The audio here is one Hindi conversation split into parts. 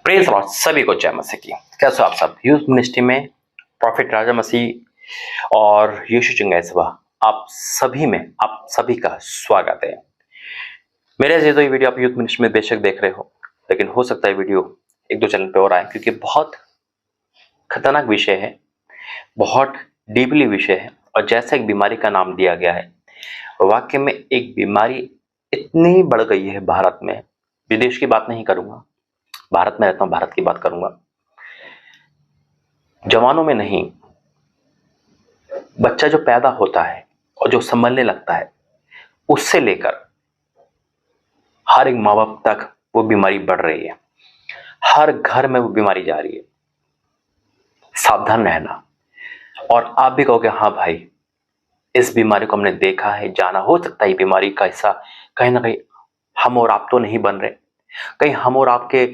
प्रेज लॉर्ड, सभी को जय मसीह की। कैसे हो आप सब? यूथ मिनिस्ट्री में प्रॉफिट राजा मसीह और यीशु चिंगाइसवा आप सभी में आप सभी का स्वागत है। मेरे से तो ये वीडियो आप यूथ मिनिस्ट्री में बेशक देख रहे हो, लेकिन हो सकता है वीडियो एक दो चैनल पे और आए, क्योंकि बहुत खतरनाक विषय है, बहुत डीपली विषय है। और जैसा एक बीमारी का नाम दिया गया है, वाकई में एक बीमारी इतनी बढ़ गई है भारत में। विदेश की बात नहीं करूंगा, भारत में रहता हूं, भारत की बात करूंगा। जवानों में नहीं, बच्चा जो पैदा होता है और जो संभलने लगता है, उससे लेकर हर एक माँ बाप तक वो बीमारी बढ़ रही है। हर घर में वो बीमारी जा रही है। सावधान रहना। और आप भी कहोगे हाँ भाई, इस बीमारी को हमने देखा है, जाना। हो सकता है बीमारी का हिस्सा कहीं ना कहीं हम और आप तो नहीं बन रहे, कहीं हम और आपके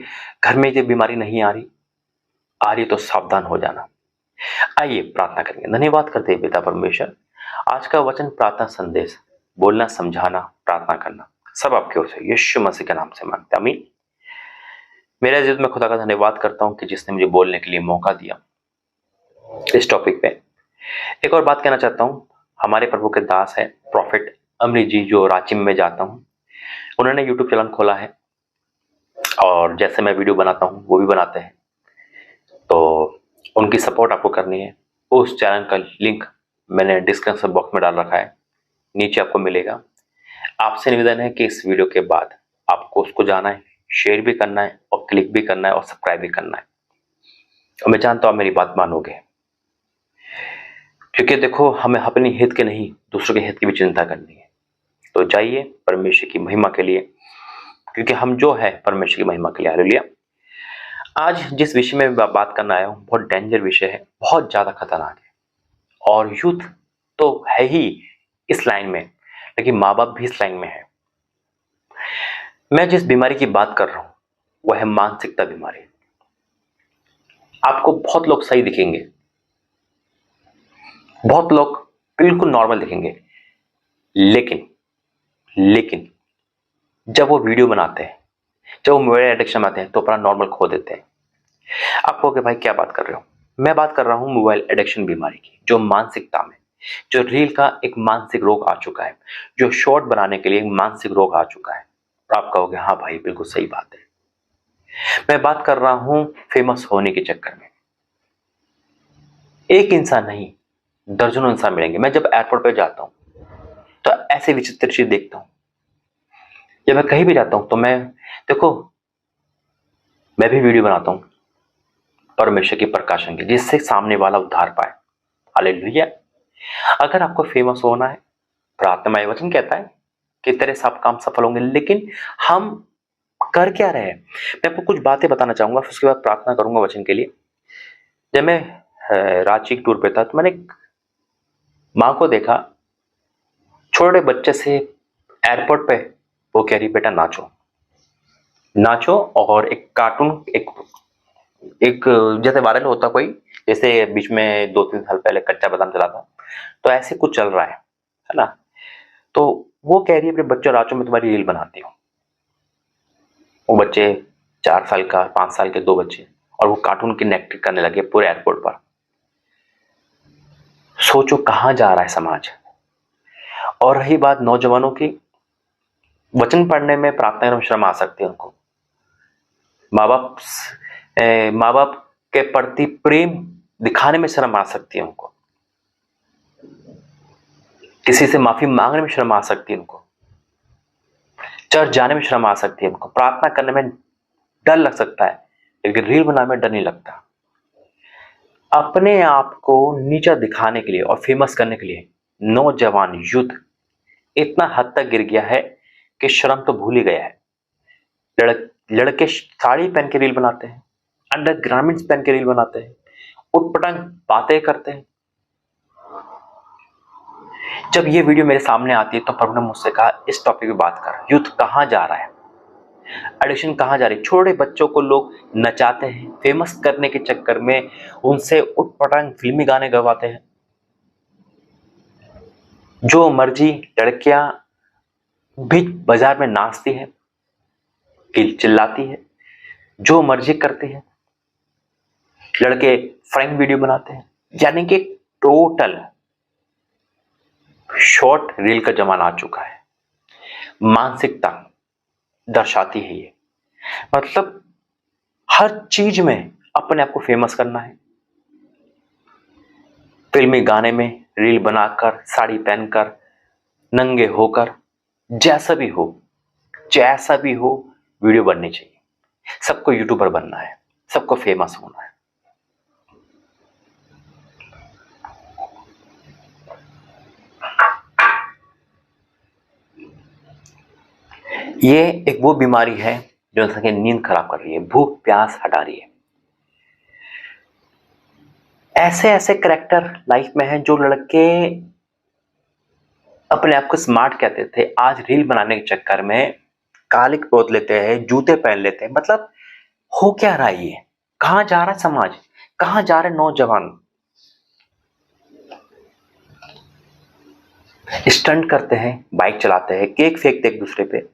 घर में ये बीमारी नहीं आ रही तो सावधान हो जाना। आइए प्रार्थना करेंगे। धन्यवाद करते हैं पिता परमेश्वर, आज का वचन प्रार्थना संदेश बोलना, समझाना, प्रार्थना करना सब आपकी ओर से यीशु मसीह के नाम से मांगते, आमीन। मेरे अजीज, मैं खुदा का धन्यवाद करता हूं कि जिसने मुझे बोलने के लिए मौका दिया इस टॉपिक पे। एक और बात कहना चाहता हूं, हमारे प्रभु के दास है प्रॉफिट अमरीश जी, जो रांची में जाता हूं, उन्होंने यूट्यूब चैनल खोला है और जैसे मैं वीडियो बनाता हूं वो भी बनाते हैं, तो उनकी सपोर्ट आपको करनी है। उस चैनल का लिंक मैंने डिस्क्रिप्शन बॉक्स में डाल रखा है, नीचे आपको मिलेगा। आपसे निवेदन है कि इस वीडियो के बाद आपको उसको जाना है, शेयर भी करना है और क्लिक भी करना है और सब्सक्राइब भी करना है। और मैं जानता हूं आप मेरी बात मानोगे, क्योंकि देखो, हमें अपने हित के नहीं दूसरों के हित की भी चिंता करनी है। तो जाइए परमेश्वर की महिमा के लिए, क्योंकि हम जो है परमेश्वर की महिमा के लिए। हालेलुया। आज जिस विषय में मैं बात करना आया हूँ, बहुत डेंजर विषय है, बहुत ज्यादा खतरनाक है। और यूथ तो है ही इस लाइन में, लेकिन माँ बाप भी इस लाइन में है। मैं जिस बीमारी की बात कर रहा हूं वह है मानसिकता बीमारी। आपको बहुत लोग सही दिखेंगे, बहुत लोग बिल्कुल नॉर्मल दिखेंगे, लेकिन जब वो वीडियो बनाते हैं, जब वो मोबाइल एडिक्शन में आते हैं, तो अपना नॉर्मल खो देते हैं। आप कहोगे भाई क्या बात कर रहे हो? मैं बात कर रहा हूं मोबाइल एडिक्शन बीमारी की, जो मानसिकता में, जो रील का एक मानसिक रोग आ चुका है, जो शॉर्ट बनाने के लिए एक मानसिक रोग आ चुका है। और आप कहोगे हाँ भाई बिल्कुल सही बात है। मैं बात कर रहा हूं फेमस होने के चक्कर में। एक इंसान नहीं, दर्जनों इंसान मिलेंगे। मैं जब एयरपोर्ट पे जाता हूं तो ऐसे विचित्र चीज देखता हूं। जब मैं कहीं भी जाता हूं तो देखो, मैं भी वीडियो बनाता हूं परमेश्वर की प्रकाशन की, जिससे सामने वाला उद्धार पाए। हालेलुया। अगर आपको फेमस होना है, प्रार्थनामय वचन कहता है कि तेरे सब काम सफल होंगे, लेकिन हम कर क्या रहे हैं? मैं आपको कुछ बातें बताना चाहूंगा, फिर उसके बाद प्रार्थना करूंगा वचन के लिए। जब मैं रांची टूर पे था तो मैंने एक माँ को देखा, छोटे बच्चे से एयरपोर्ट पे वो कह रही बेटा नाचो नाचो, और एक कार्टून, एक जैसे वायरल होता कोई, जैसे बीच में 2-3 साल पहले कच्चा बादाम चला था, तो ऐसे कुछ चल रहा है ना। तो वो कह रही है अपने बच्चों नाचो, मैं तुम्हारी रील बनाती हूँ। वो बच्चे 4 साल का, 5 साल के 2 बच्चे, और वो कार्टून की एक्टिंग करने लगे पूरे एयरपोर्ट पर। सोचो कहां जा रहा है समाज। और रही बात नौजवानों की, वचन पढ़ने में, प्रार्थना में शर्म आ सकती है उनको। माँ बाप के प्रति प्रेम दिखाने में शर्म आ सकती है उनको। किसी से माफी मांगने में शर्म आ सकती है उनको। चर्च जाने में शर्म आ सकती है उनको। प्रार्थना करने में डर लग सकता है, लेकिन रील बनाने में डर नहीं लगता। अपने आप को नीचा दिखाने के लिए और फेमस करने के लिए नौजवान यूथ इतना हद तक गिर गया है कि शर्म तो भूल ही गया है। लड़के साड़ी पहन के रील बनाते हैं, अंडर ग्रामीण्स पहन के रील बनाते हैं, उटपटांग बातें करते हैं। जब ये वीडियो मेरे सामने आती है तो प्रभु ने मुझसे कहा इस टॉपिक पे बात कर। यूथ कहां जा रहा है, एडिक्शन कहां जा रही है। छोटे बच्चों को लोग नचाते हैं, फेमस करने के चक्कर में उनसे उटपटांग फिल्मी गाने गवाते हैं। जो मर्जी लड़कियां बीच बाजार में नाचती है, चिल्लाती है, जो मर्जी करते हैं, लड़के फ्रैंक वीडियो बनाते हैं, यानी कि टोटल शॉर्ट रील का जमाना आ चुका है। मानसिकता दर्शाती है ये, मतलब हर चीज में अपने आप को फेमस करना है। फिल्मी गाने में रील बनाकर, साड़ी पहनकर, नंगे होकर, जैसा भी हो, जैसा भी हो, वीडियो बननी चाहिए। सबको यूट्यूबर बनना है, सबको फेमस होना है। ये एक वो बीमारी है जो इंसान की नींद खराब कर रही है, भूख प्यास हटा रही है। ऐसे ऐसे करेक्टर लाइफ में हैं जो लड़के अपने आप को स्मार्ट कहते थे, आज रील बनाने के चक्कर में कालिक पोत लेते हैं, जूते पहन लेते हैं। मतलब हो क्या रहा है ये? कहां जा रहा है समाज? कहां जा रहे नौजवान? स्टंट करते हैं, बाइक चलाते हैं, केक फेंकते एक दूसरे पे,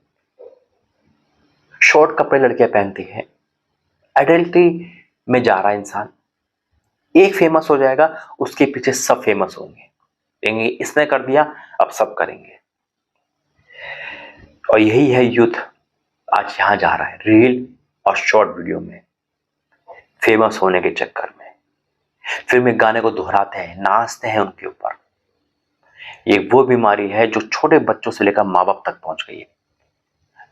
शॉर्ट कपड़े लड़कियां पहनती हैं, एडल्टी में जा रहा है इंसान। एक फेमस हो जाएगा, उसके पीछे सब फेमस होंगे, कहेंगे इसने कर दिया, अब सब करेंगे। और यही है युद्ध आज यहां जा रहा है, रील और शॉर्ट वीडियो में फेमस होने के चक्कर में। फिर में गाने को दोहराते हैं, नाचते हैं उनके ऊपर। ये वो बीमारी है जो छोटे बच्चों से लेकर माँ बाप तक पहुंच गई है।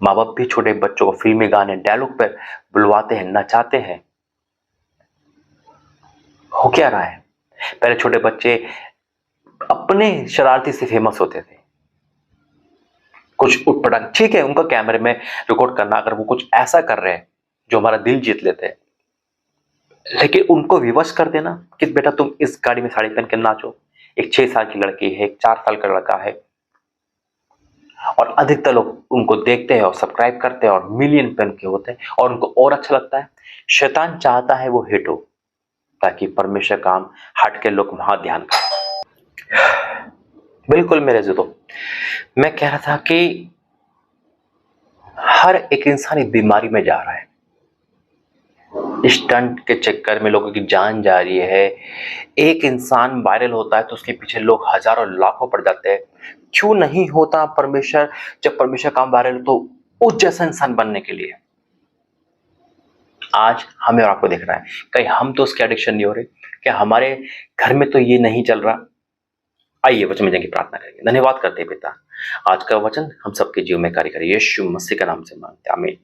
माँ बाप भी छोटे बच्चों को फिल्मी गाने डायलॉग पर बुलवाते हैं, नचाते हैं। हो क्या रहा है? पहले छोटे बच्चे अपने शरारती से फेमस होते थे, कुछ उटपटांग, ठीक है, उनका कैमरे में रिकॉर्ड करना, अगर वो कुछ ऐसा कर रहे हैं जो हमारा दिल जीत लेते हैं, लेकिन उनको विवश कर देना कि बेटा तुम इस गाड़ी में साड़ी पहन के नाचो। एक 6 साल की लड़की है, एक 4 साल का लड़का है, और अधिकतर लोग उनको देखते हैं और सब्सक्राइब करते हैं और मिलियन पे उनके होते हैं और उनको और अच्छा लगता है। शैतान चाहता है वो हिट हो, ताकि परमेश्वर काम हट के लोग वहां ध्यान करें। बिल्कुल मेरे जो, मैं कह रहा था कि हर एक इंसान एक बीमारी में जा रहा है। स्टंट के चक्कर में लोगों की जान जा रही है। एक इंसान वायरल होता है तो उसके पीछे लोग हजारों लाखों पड़ जाते हैं। क्यों नहीं होता परमेश्वर, जब परमेश्वर काम वायरल तो उस जैसा इंसान बनने के लिए। आज हमें और आपको दिख रहा है, कहीं हम तो उसके एडिक्शन नहीं हो रहे? क्या हमारे घर में तो ये नहीं चल रहा? आइए वचन में जाके प्रार्थना करेंगे। धन्यवाद करते हैं पिता, आज का वचन हम सबके जीव में कार्य करे, यीशु मसीह का नाम से मांगते हैं, आमीन।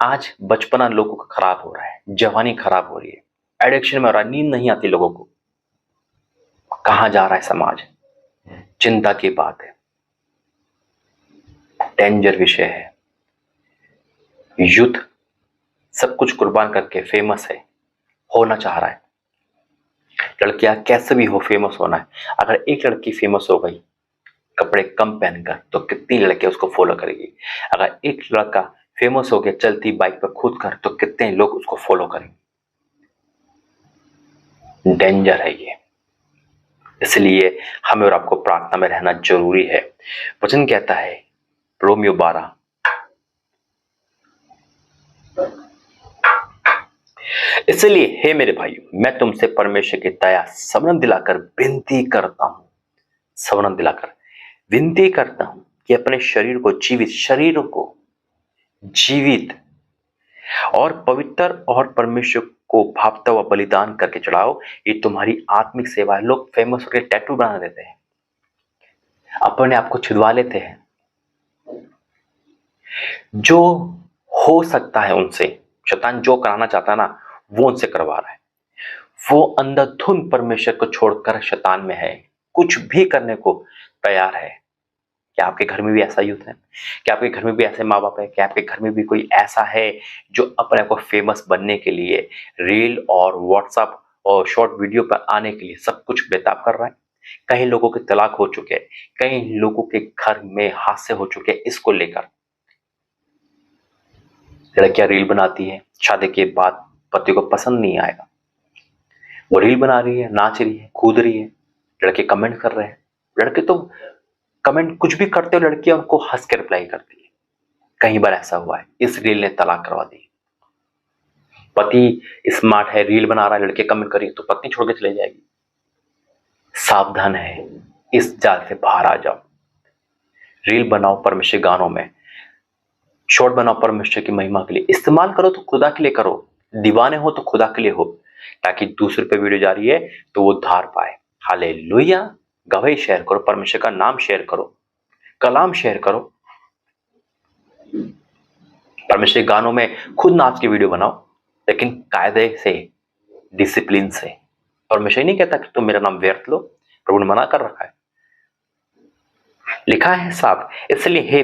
आज बचपना लोगों का खराब हो रहा है, जवानी खराब हो रही है, एडिक्शन में हो रहा है, नींद नहीं आती लोगों को। कहां जा रहा है समाज? चिंता की बात है, डेंजर विषय है। युद्ध सब कुछ कुर्बान करके फेमस है, होना चाह रहा है। लड़कियां कैसे भी हो फेमस होना है। अगर एक लड़की फेमस हो गई कपड़े कम पहनकर तो कितनी लड़कियां उसको फॉलो करेगी। अगर एक लड़का फेमस हो गया चलती बाइक पर कूद कर तो कितने लोग उसको फॉलो करेंगे। डेंजर है ये, इसलिए हमें और आपको प्रार्थना में रहना जरूरी है। वचन कहता है रोमियो 12, इसलिए हे मेरे भाइयों, मैं तुमसे परमेश्वर की दया स्मरण दिलाकर विनती करता हूं, स्मरण दिलाकर विनती करता हूं कि अपने शरीर को जीवित और पवित्र और परमेश्वर को भावता हुआ बलिदान करके चढ़ाओ, ये तुम्हारी आत्मिक सेवा है। लोग फेमस होकर टैटू बना देते हैं, अपने आप को छिदवा लेते हैं। जो हो सकता है उनसे, शैतान जो कराना चाहता है ना, वो उनसे करवा रहा है। वो अंधाधुंध परमेश्वर को छोड़कर शैतान में है, कुछ भी करने को तैयार है। क्या आपके घर में भी ऐसा यूथ है? क्या आपके घर में भी ऐसे माँ बाप है? क्या आपके घर में भी कोई ऐसा है जो अपने आप को फेमस बनने के लिए रील और व्हाट्सएप और शॉर्ट वीडियो पर आने के लिए सब कुछ बेताब कर रहा है? कई लोगों के तलाक हो चुके हैं, कई लोगों के घर में हादसे हो चुके हैं इसको लेकर। लड़कियां रील बनाती है, शादी के बाद पति को पसंद नहीं आएगा, वो रील बना रही है, नाच रही है, कूद रही है, लड़के कमेंट कर रहे हैं। लड़के तो कमेंट कुछ भी करते हो, लड़कियां उनको हंस के रिप्लाई करती है। कई बार ऐसा हुआ है, इस रील ने तलाक करवा दी। पति स्मार्ट है, रील बना रहा है, लड़के कमेंट करिए तो पत्नी छोड़ के चले जाएगी। सावधान है, इस जाल से बाहर आ जाओ। रील बनाओ परमेश्वर गानों में, शॉर्ट बनाओ परमेश्वर की महिमा के लिए, इस्तेमाल करो तो खुदा के लिए करो, दीवाने हो तो खुदा के लिए हो, ताकि दूसरे पे वीडियो जा रही है तो वो धार पाए। हालेलुया। गवाही शेयर करो, परमेश्वर का नाम शेयर करो, कलाम शेयर करो। परमेश्वर गानों में खुद नाच के वीडियो बनाओ, लेकिन कायदे से, डिसिप्लिन से। परमेश्वर नहीं कहता कि तुम मेरा नाम व्यर्थ लो, प्रभु ने मना कर रखा है, लिखा है साफ। इसलिए हे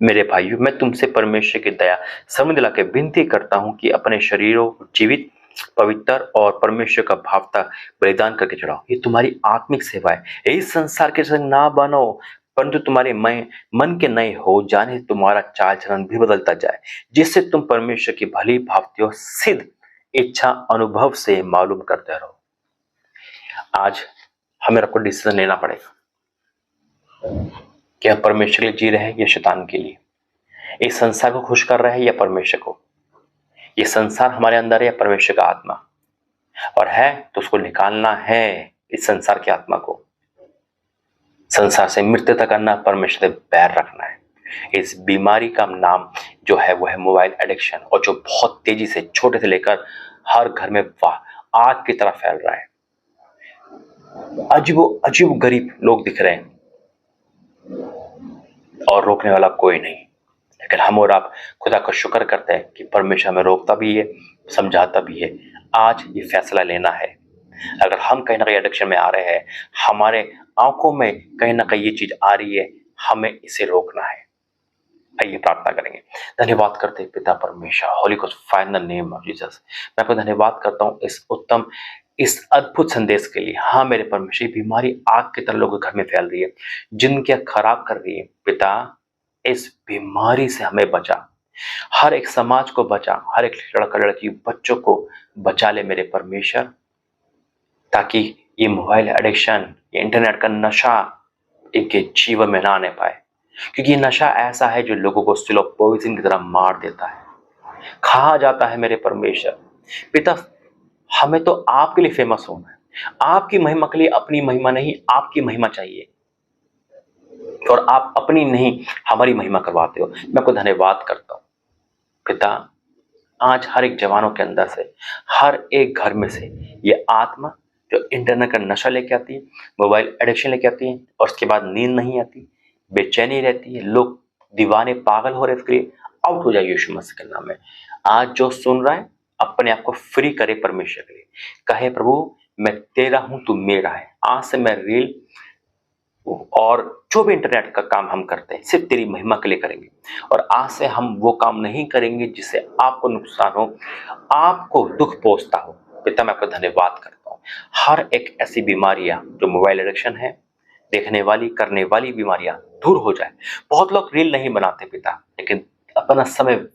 मेरे भाइयों, मैं तुमसे परमेश्वर की दया समझ दिला के विनती करता हूं कि अपने शरीरों को जीवित, पवित्र और परमेश्वर का भावता बलिदान करके चढ़ाओ। ये तुम्हारी आत्मिक सेवा है। इस संसार के संग ना बनो, परंतु तुम्हारे मन के नए हो जाने तुम्हारा चाल चलन भी बदलता जाए, जिससे तुम परमेश्वर की भली भावती और सिद्ध इच्छा अनुभव से मालूम करते रहो। आज हमें आपको डिसीजन लेना पड़ेगा कि हम परमेश्वर के लिए जी रहे हैं या शैतान के लिए, इस संसार को खुश कर रहे हैं या परमेश्वर को, ये संसार हमारे अंदर है या परमेश्वर का आत्मा, और है तो उसको निकालना है, इस संसार की आत्मा को संसार से मृत्यु करना, परमेश्वर से बैर रखना है। इस बीमारी का नाम जो है वो है मोबाइल एडिक्शन, और जो बहुत तेजी से छोटे से लेकर हर घर में आग की तरह फैल रहा है। अजीब गरीब लोग दिख रहे हैं और रोकने वाला कोई नहीं, लेकिन हम और आप खुदा का शुक्र करते हैं कि परमेश्वर हमें रोकता भी है, समझाता भी है। आज ये फैसला लेना है। अगर हम कहीं ना कहीं एडिक्शन में आ रहे हैं, हमारे आंखों में कहीं ना कहीं ये चीज आ रही है, हमें इसे रोकना है। आइए प्रार्थना करेंगे। धन्यवाद करते हैं पिता परमेश्वर, Holi ghost final name of Jesus. मैं आपको धन्यवाद करता हूँ इस उत्तम, इस अद्भुत संदेश के लिए। हाँ मेरे परमेश्वर, बीमारी आग की तरह लोगों के घर में फैल रही है, जिनके खराब कर रही है। पिता, इस बीमारी से हमें बचा, हर एक समाज को बचा, हर एक लड़का लड़की बच्चों को बचा ले मेरे परमेश्वर, ताकि ये मोबाइल एडिक्शन, ये इंटरनेट का नशा इनके जीवन में ना आने पाए, क्योंकि ये नशा ऐसा है जो लोगों को स्लो पॉइजन की तरह मार देता है, खा जाता है मेरे परमेश्वर। पिता, हमें तो आपके लिए फेमस होना है, आपकी महिमा के लिए, अपनी महिमा नहीं, आपकी महिमा चाहिए, और आप अपनी नहीं हमारी महिमा करवाते हो। मैं आपको धन्यवाद करता हूं पिता। आज हर एक जवानों के अंदर से, हर एक घर में से ये आत्मा जो इंटरनेट का नशा लेके आती है, मोबाइल एडिक्शन लेके आती है, और उसके बाद नींद नहीं आती, बेचैनी रहती है, लोग दीवाने पागल हो रहे, इसके लिए आउट हो जाए यीशु मसीह के नाम में। आज जो सुन रहा है अपने आप को फ्री करे परमेश्वर के लिए, कहे प्रभु मैं तेरा हूं, तू मेरा है। आज से मैं रील और जो भी इंटरनेट का काम हम करते हैं सिर्फ तेरी महिमा के लिए करेंगे, और आज से हम वो काम नहीं करेंगे जिससे आपको नुकसान हो, आपको दुख पहुंचता हो। पिता, मैं आपका धन्यवाद करता हूँ। हर एक ऐसी बीमारियां जो मोबाइल एडिक्शन है, देखने वाली करने वाली बीमारियां दूर हो जाए। बहुत लोग रील नहीं बनाते पिता, लेकिन अपना समय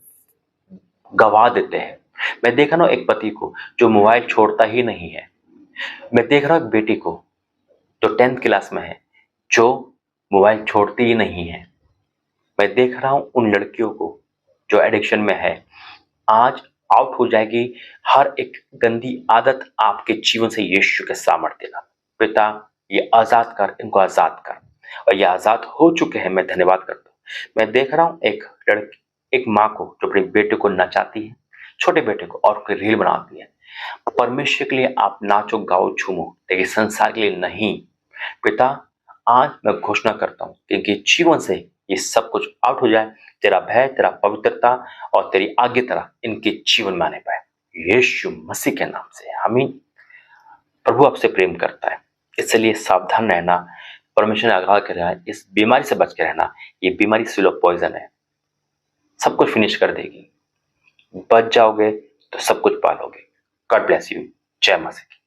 गवा देते हैं। मैं देख रहा हूं एक पति को जो मोबाइल छोड़ता ही नहीं है। मैं देख रहा हूं एक बेटी को जो 10th क्लास में है, जो मोबाइल छोड़ती ही नहीं है। मैं देख रहा हूं उन लड़कियों को जो एडिक्शन में है, आज आउट हो जाएगी हर एक गंदी आदत आपके जीवन से यीशु के सामर्थ्य देना। पिता, ये आजाद कर, इनको आजाद कर, और ये आजाद हो चुके हैं। मैं धन्यवाद करता हूँ। मैं देख रहा हूँ एक लड़की, एक माँ को जो अपने बेटे को नचाती है, छोटे बेटे को, और उसकी रील बनाती है। परमेश्वर के लिए आप नाचो, गाओ, झूमो, लेकिन संसार के लिए नहीं। पिता, आज मैं घोषणा करता हूँ कि इनके जीवन से ये सब कुछ आउट हो जाए। तेरा भय, तेरा पवित्रता और तेरी आज्ञा इनके जीवन में आने पाए, यीशु मसीह के नाम से आमीन। प्रभु आपसे प्रेम करता है, इसलिए सावधान रहना। परमेश्वर ने आगाह कर रहा है, इस बीमारी से बच के रहना। ये बीमारी स्लो पॉइजन है, सब कुछ फिनिश कर देगी। बच जाओगे तो सब कुछ पालोगे। God bless you. जय मसीह।